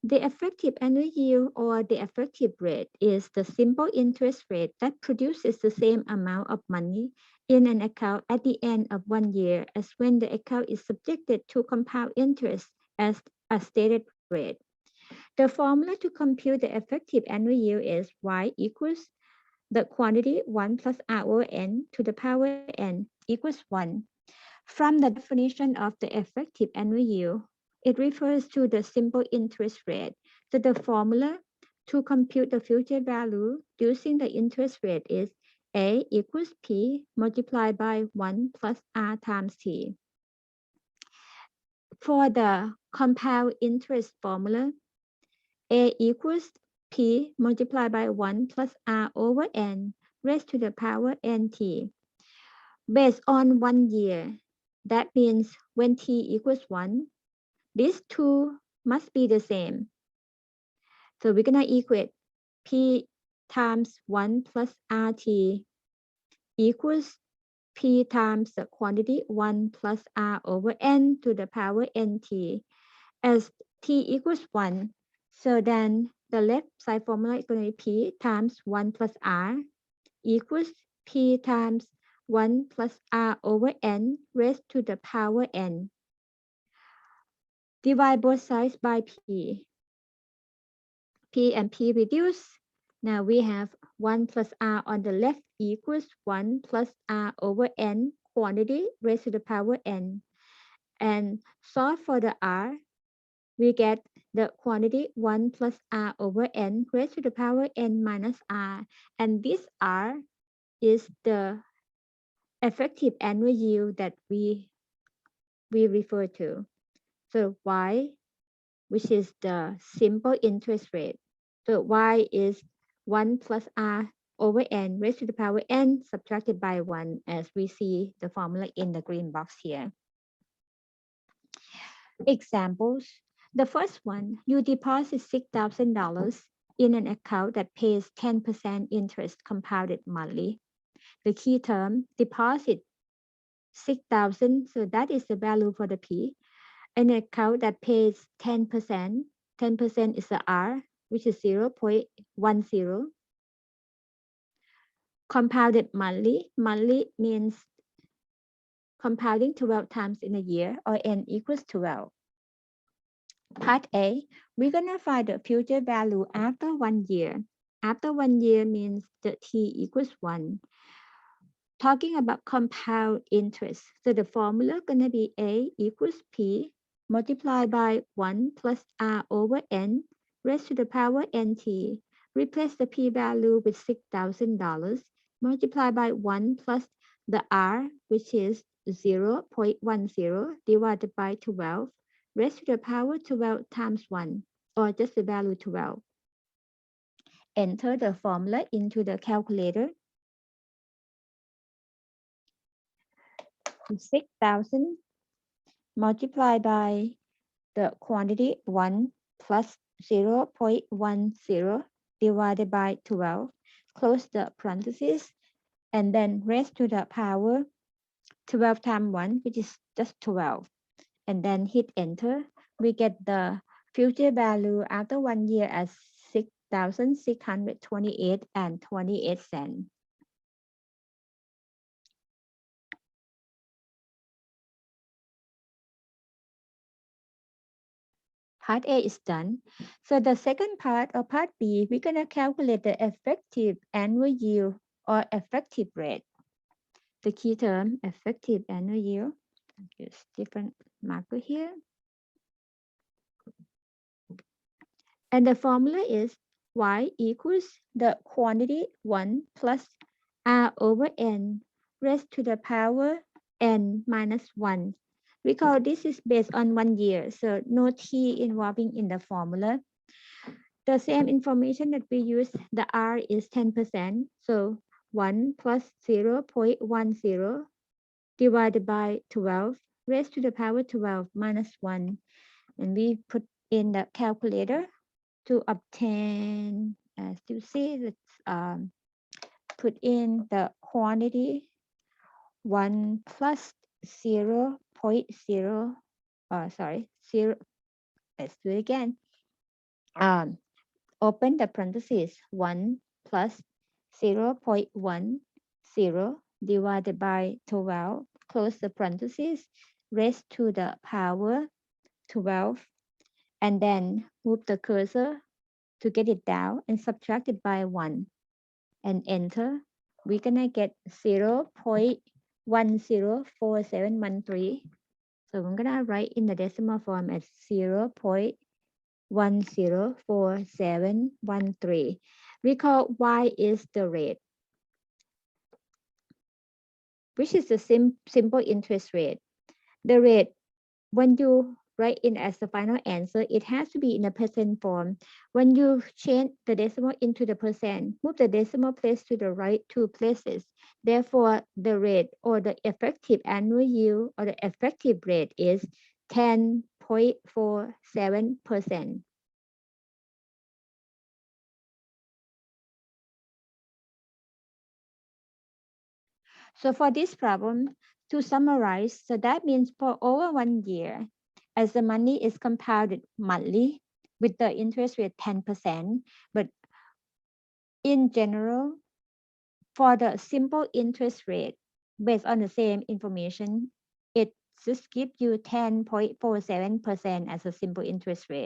The effective annual yield or the effective rate is the simple interest rate that produces the same amount of money in an account at the end of 1 year as when the account is subjected to compound interest as a stated rate. The formula to compute the effective annual yield is y equals the quantity 1 plus r over n to the power n equals 1. From the definition of the effective annual yield, it refers to the simple interest rate. So the formula to compute the future value using the interest rate is A equals P multiplied by 1 plus R times T. For the compound interest formula, A equals P multiplied by 1 plus R over N raised to the power NT. Based on 1 year, that means when T equals 1, these two must be the same. So we're going to equate P times 1 plus RT equals P times the quantity 1 plus R over N to the power NT as T equals 1. So then the left side formula is going to be P times 1 plus R equals P times 1 plus R over N raised to the power N. Divide both sides by P. P and P reduce. Now we have 1 plus R on the left equals 1 plus R over N quantity raised to the power N. And solve for the R, we get the quantity 1 plus R over N raised to the power N minus R. And this R is the effective annual yield that we refer to. So Y, which is the simple interest rate. So Y is 1 plus R over N raised to the power N subtracted by 1 as we see the formula in the green box here. Examples. The first one, you deposit $6,000 in an account that pays 10% interest compounded monthly. The key term, deposit 6,000, so that is the value for the P. An account that pays 10%, 10% is the R, which is 0.10. Compounded monthly, monthly means compounding 12 times in a year or N equals 12. Part A, we're gonna find the future value after 1 year. After 1 year means the T equals 1. Talking about compound interest, so the formula gonna be A equals P multiplied by 1 plus R over N raised to the power NT. Replace the P value with $6,000 multiplied by 1 plus the R, which is 0.10 divided by 12 raised to the power 12 times 1, or just the value 12. Enter the formula into the calculator. 6,000 multiplied by the quantity 1 plus 0.10 divided by 12. Close the parentheses and then raised to the power 12 times 1, which is just 12. And then hit enter. We get the future value after 1 year as 6,628 and 28 cents. Part A is done. So the second part or part B, we're gonna calculate the effective annual yield or effective rate. The key term, effective annual yield. Use different marker here. And the formula is Y equals the quantity 1 plus R over N raised to the power N minus 1. Recall this is based on 1 year, so no T involving in the formula. The same information that we use, the R is 10%, so 1 plus 0.10 divided by 12 raised to the power 12 minus 1. And we put in the calculator to obtain, as you see, let's put in the quantity 1 plus 0.0, let's do it again. open the parentheses 1 plus 0.10 divided by 12, close the parentheses, raised to the power 12, and then move the cursor to get it down and subtract it by 1 and enter. We're gonna get 0.104713. So I'm gonna write in the decimal form as 0.104713. Recall y is the rate, which is the simple interest rate. The rate, when you write in as the final answer, it has to be in a percent form. When you change the decimal into the percent, move the decimal place to the right 2 places. Therefore, the rate or the effective annual yield or the effective rate is 10.47%. So for this problem, to summarize, so that means for over 1 year, as the money is compounded monthly with the interest rate 10%, but in general, for the simple interest rate based on the same information, it just gives you 10.47% as a simple interest rate.